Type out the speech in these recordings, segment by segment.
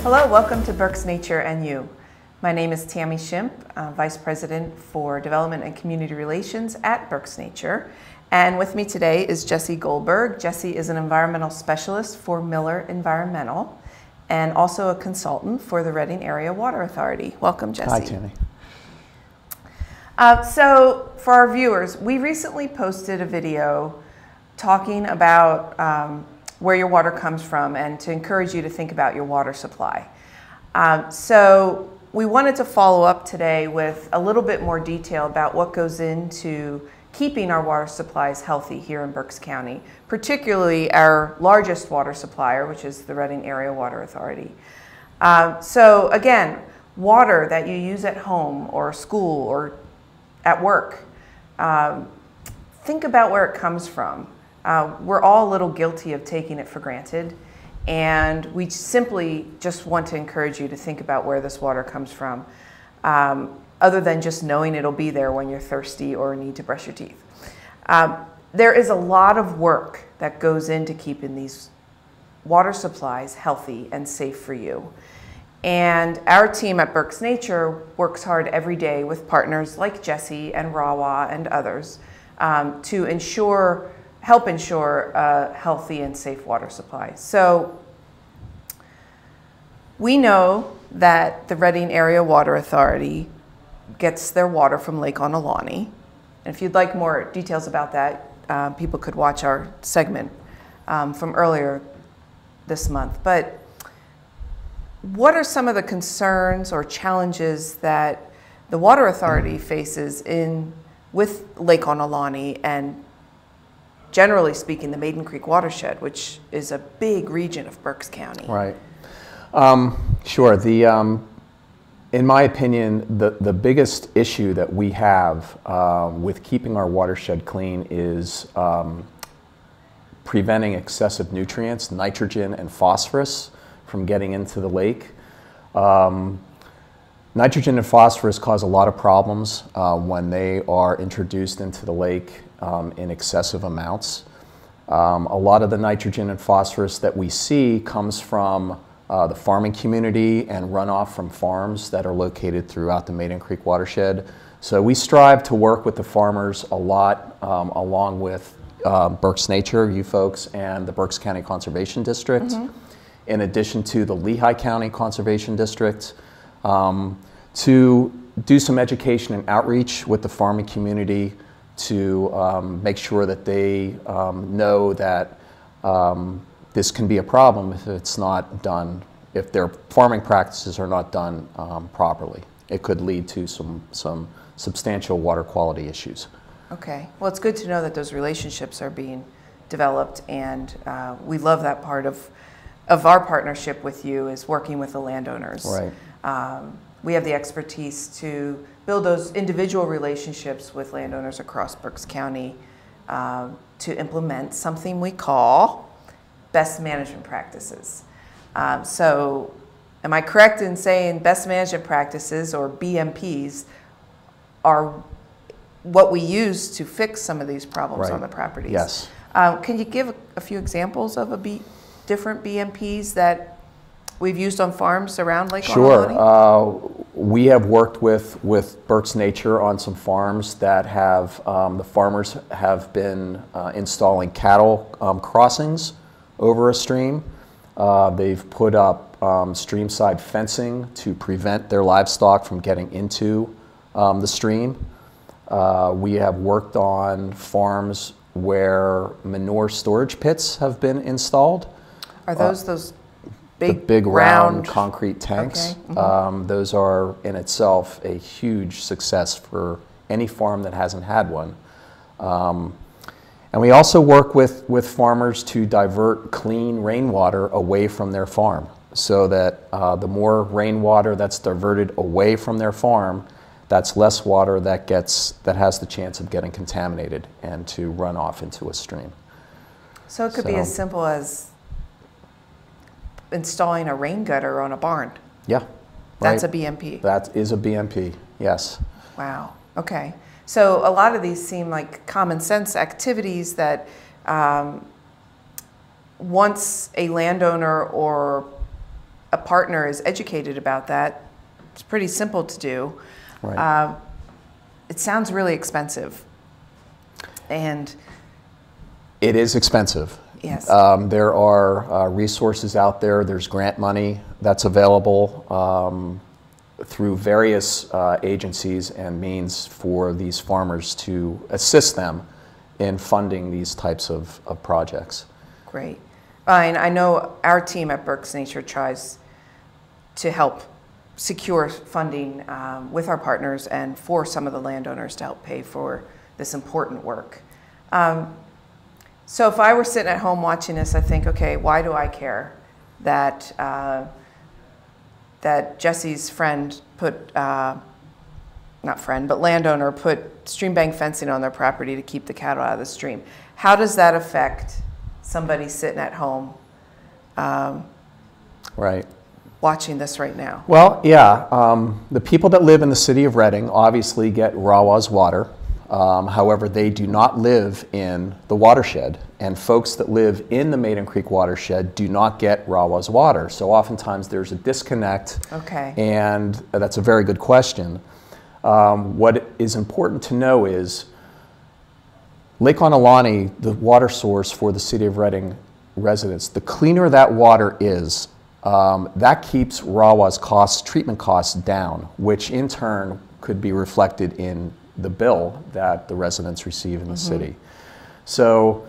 Hello, welcome to Berks Nature and You. My name is Tami Shimp, Vice President for Development and Community Relations at Berks Nature. And with me today is Jesse Goldberg. Jesse is an environmental specialist for Miller Environmental and also a consultant for the Redding Area Water Authority. Welcome, Jesse. Hi, Tami. So for our viewers, we recently posted a video talking about where your water comes from and to encourage you to think about your water supply. So we wanted to follow up today with a little bit more detail about what goes into keeping our water supplies healthy here in Berks County, particularly our largest water supplier, which is the Redding Area Water Authority. So again, water that you use at home or school or at work, think about where it comes from. We're all a little guilty of taking it for granted, and we simply just want to encourage you to think about where this water comes from, other than just knowing it'll be there when you're thirsty or need to brush your teeth. There is a lot of work that goes into keeping these water supplies healthy and safe for you. And our team at Berks Nature works hard every day with partners like Jesse and RAWA and others to help ensure a healthy and safe water supply. So we know that the Redding Area Water Authority gets their water from Lake Ontelaunee. And if you'd like more details about that, people could watch our segment from earlier this month. But what are some of the concerns or challenges that the Water Authority faces with Lake Ontelaunee and, generally speaking, the Maiden Creek watershed, which is a big region of Berks County? Right. Sure. In my opinion, the biggest issue that we have with keeping our watershed clean is preventing excessive nutrients, nitrogen and phosphorus, from getting into the lake. Nitrogen and phosphorus cause a lot of problems when they are introduced into the lake in excessive amounts. A lot of the nitrogen and phosphorus that we see comes from the farming community and runoff from farms that are located throughout the Maiden Creek watershed. So we strive to work with the farmers a lot, along with Berks Nature, you folks, and the Berks County Conservation District, in addition to the Lehigh County Conservation District, to do some education and outreach with the farming community to make sure that they know that this can be a problem if it's not done, if their farming practices are not done properly. It could lead to some substantial water quality issues. Okay. Well, it's good to know that those relationships are being developed, and we love that part of our partnership with you is working with the landowners. Right. We have the expertise to build those individual relationships with landowners across Berks County to implement something we call best management practices. So am I correct in saying best management practices, or BMPs, are what we use to fix some of these problems on the properties? Yes. Can you give a few examples of different BMPs that we've used on farms around Lake Ontelaunee? Sure. We have worked with Berks Nature on some farms that have, the farmers have been installing cattle crossings over a stream. They've put up streamside fencing to prevent their livestock from getting into the stream. We have worked on farms where manure storage pits have been installed. Are those big round concrete tanks? Okay. Those are in itself a huge success for any farm that hasn't had one. And we also work with farmers to divert clean rainwater away from their farm, so that the more rainwater that's diverted away from their farm, that's less water that has the chance of getting contaminated and to run off into a stream. So it could be as simple as installing a rain gutter on a barn. Yeah. That's a BMP. That is a BMP, yes. Wow. Okay. So a lot of these seem like common sense activities that once a landowner or a partner is educated about that, it's pretty simple to do. Right. It sounds really expensive. And it is expensive. yes. There are resources out there. There's grant money that's available through various agencies and means for these farmers to assist them in funding these types of projects. Great. And I know our team at Berks Nature tries to help secure funding with our partners and for some of the landowners to help pay for this important work. So if I were sitting at home watching this, I think, okay, why do I care that that Jesse's friend put, not friend, but landowner put stream bank fencing on their property to keep the cattle out of the stream? How does that affect somebody sitting at home Right. watching this right now? Well, yeah, the people that live in the city of Reading obviously get RAWA's water. However, they do not live in the watershed, and folks that live in the Maiden Creek watershed do not get RAWA's water. So oftentimes there's a disconnect, Okay. and that's a very good question. What is important to know is Lake Ontelaunee, the water source for the city of Reading residents, the cleaner that water is, that keeps RAWA's treatment costs down, which in turn could be reflected in the bill that the residents receive in the city. So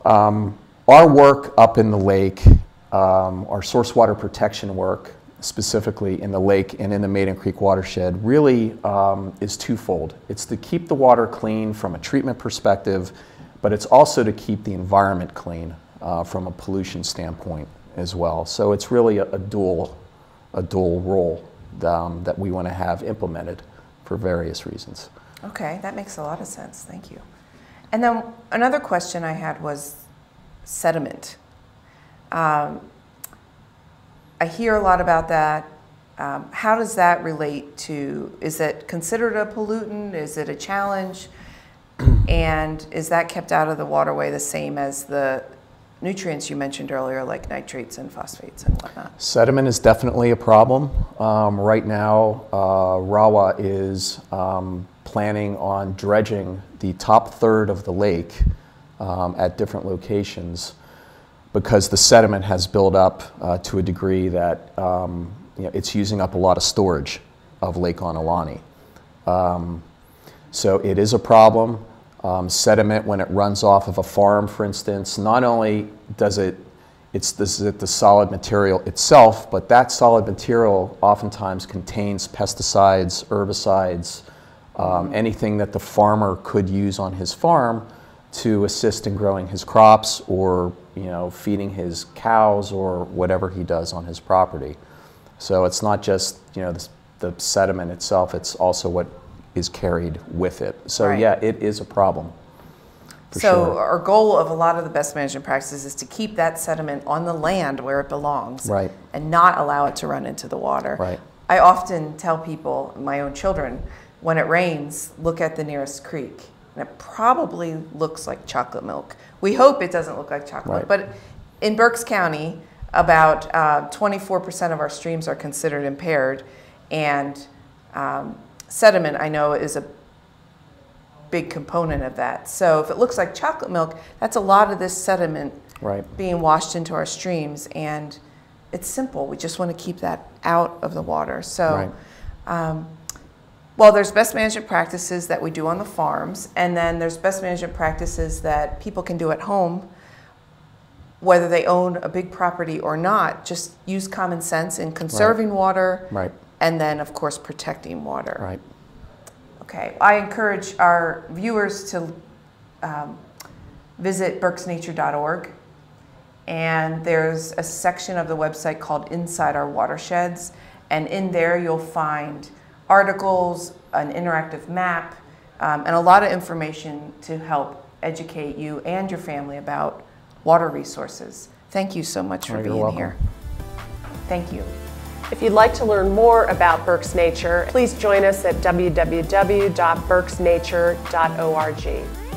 our work up in the lake, our source water protection work, specifically in the lake and in the Maiden Creek watershed, really is twofold. It's to keep the water clean from a treatment perspective, but it's also to keep the environment clean from a pollution standpoint as well. So it's really a dual role that we want to have implemented for various reasons. Okay, that makes a lot of sense. Thank you. And then another question I had was sediment. I hear a lot about that. How does that relate to, is it considered a pollutant? Is it a challenge? And is that kept out of the waterway the same as the nutrients you mentioned earlier, like nitrates and phosphates and whatnot? Sediment is definitely a problem. Right now, RAWA is planning on dredging the top third of the lake at different locations because the sediment has built up to a degree that it's using up a lot of storage of Lake Ontelaunee. So it is a problem. Sediment, when it runs off of a farm, for instance, not only does it the solid material itself, but that solid material oftentimes contains pesticides, herbicides, anything that the farmer could use on his farm to assist in growing his crops or feeding his cows or whatever he does on his property. So it's not just the sediment itself, it's also what is carried with it. So Right. yeah, it is a problem. For So sure. our goal of a lot of the best management practices is to keep that sediment on the land where it belongs, Right. and not allow it to run into the water. Right. I often tell people, my own children, when it rains, look at the nearest creek. And it probably looks like chocolate milk. We hope it doesn't look like chocolate milk. Right. But in Berks County, about 24% of our streams are considered impaired. And sediment, I know, is a big component of that. So if it looks like chocolate milk, that's a lot of this sediment Right. being washed into our streams. And it's simple. We just want to keep that out of the water. So, Right. well, there's best management practices that we do on the farms, and then there's best management practices that people can do at home, whether they own a big property or not. Just use common sense in conserving water, Right. and then, of course, protecting water. Right. Okay, I encourage our viewers to visit berksnature.org, and there's a section of the website called Inside Our Watersheds, and in there you'll find articles, an interactive map, and a lot of information to help educate you and your family about water resources. Thank you so much for You're being welcome. here. Thank you. If you'd like to learn more about Berks Nature, please join us at www.berksnature.org.